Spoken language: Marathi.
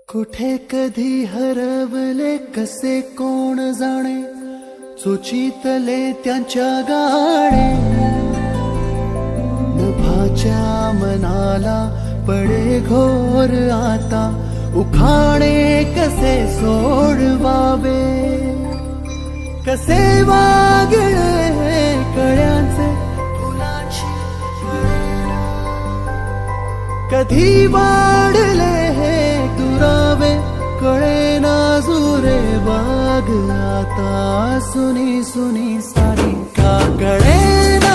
कुठे कधी हरवले कसे कोण जाणे, सुचितले त्यांच्या गाणे. नभाच्या मनाला पडे घोर आता, उखाणे कसे सोडवावे. कसे वागळे कळ्यांचे फुलांची कळेना, कधी वाढले हे दुरावे कळेना जुरे बाग. आता सुनी सुनी सारी का कळेना.